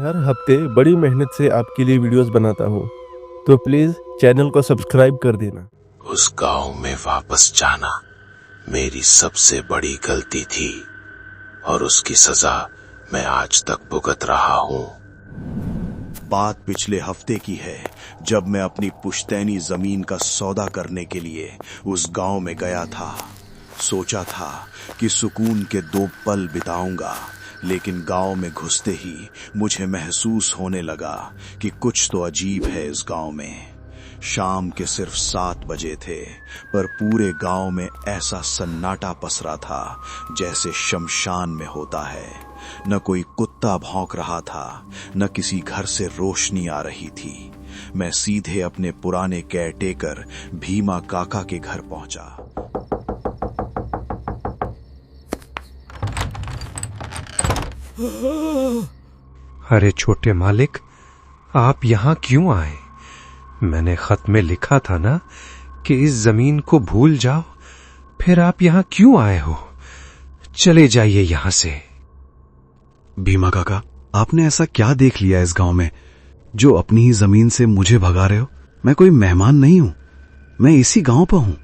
हर हफ्ते बड़ी मेहनत से आपके लिए वीडियोस बनाता हूँ, तो प्लीज चैनल को सब्सक्राइब कर देना। उस गांव में वापस जाना मेरी सबसे बड़ी गलती थी और उसकी सजा मैं आज तक भुगत रहा हूँ। बात पिछले हफ्ते की है, जब मैं अपनी पुश्तैनी जमीन का सौदा करने के लिए उस गांव में गया था। सोचा था कि सुकून के 2 पल बिताऊंगा, लेकिन गांव में घुसते ही मुझे महसूस होने लगा कि कुछ तो अजीब है इस गांव में। शाम के सिर्फ 7 बजे थे, पर पूरे गांव में ऐसा सन्नाटा पसरा था जैसे शमशान में होता है। न कोई कुत्ता भौंक रहा था, न किसी घर से रोशनी आ रही थी। मैं सीधे अपने पुराने केयरटेकर भीमा काका के घर पहुंचा। अरे छोटे मालिक, आप यहाँ क्यों आए? मैंने खत में लिखा था ना कि इस जमीन को भूल जाओ, फिर आप यहाँ क्यों आए हो? चले जाइए यहाँ से। भीमा काका, आपने ऐसा क्या देख लिया इस गांव में जो अपनी ही जमीन से मुझे भगा रहे हो? मैं कोई मेहमान नहीं हूं, मैं इसी गांव पर हूं।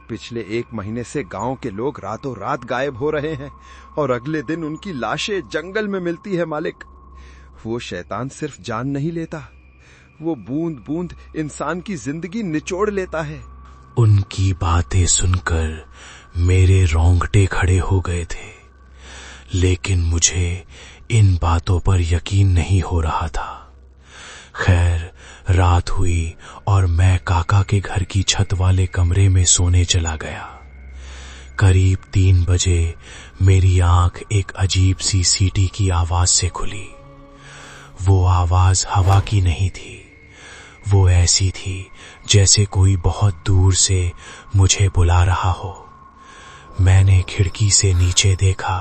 पिछले 1 महीने से गांव के लोग रातों रात गायब हो रहे हैं और अगले दिन उनकी लाशें जंगल में मिलती है मालिक। वो शैतान सिर्फ जान नहीं लेता, वो बूंद बूंद इंसान की जिंदगी निचोड़ लेता है। उनकी बातें सुनकर मेरे रोंगटे खड़े हो गए थे, लेकिन मुझे इन बातों पर यकीन नहीं हो रहा था। खैर, रात हुई और मैं काका के घर की छत वाले कमरे में सोने चला गया। करीब 3 बजे मेरी आंख एक अजीब सी सीटी की आवाज से खुली। वो आवाज हवा की नहीं थी, वो ऐसी थी जैसे कोई बहुत दूर से मुझे बुला रहा हो। मैंने खिड़की से नीचे देखा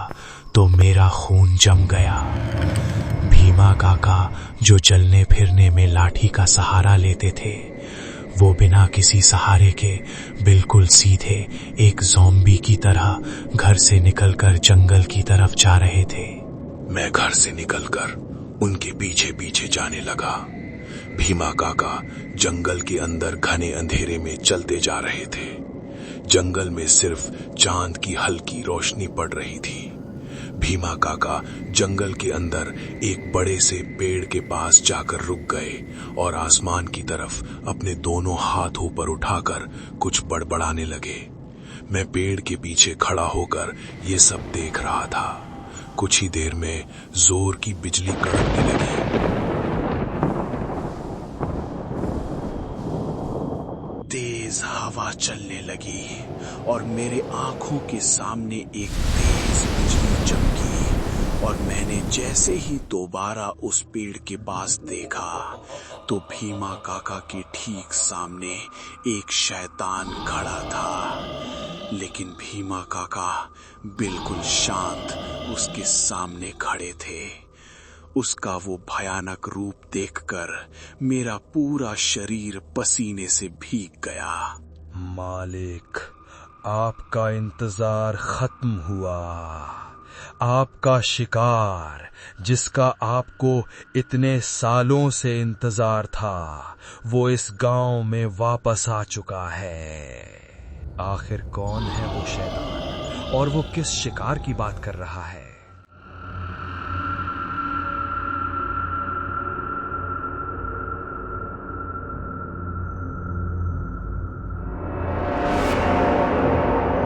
तो मेरा खून जम गया। भीमा काका, जो चलने फिरने में लाठी का सहारा लेते थे, वो बिना किसी सहारे के बिल्कुल सीधे एक ज़ॉम्बी की तरह घर से निकलकर जंगल की तरफ जा रहे थे। मैं घर से निकलकर उनके पीछे पीछे जाने लगा। भीमा काका जंगल के अंदर घने अंधेरे में चलते जा रहे थे। जंगल में सिर्फ चांद की हल्की रोशनी पड़ रही थी। भीमा काका जंगल के अंदर एक बड़े से पेड़ के पास जाकर रुक गए और आसमान की तरफ अपने दोनों हाथ ऊपर उठाकर कुछ बड़बड़ाने लगे। मैं पेड़ के पीछे खड़ा होकर ये सब देख रहा था। कुछ ही देर में जोर की बिजली कड़कने लगी। तेज हवा चलने लगी और मेरे आंखों के सामने एक तेज बिजली चमकी और मैंने जैसे ही दोबारा उस पेड़ के पास देखा तो भीमा काका के ठीक सामने एक शैतान खड़ा था। लेकिन भीमा काका बिल्कुल शांत उसके सामने खड़े थे। उसका वो भयानक रूप देखकर मेरा पूरा शरीर पसीने से भीग गया। मालिक, आपका इंतजार खत्म हुआ। आपका शिकार, जिसका आपको इतने सालों से इंतजार था, वो इस गांव में वापस आ चुका है। आखिर कौन है वो शैतान और वो किस शिकार की बात कर रहा है?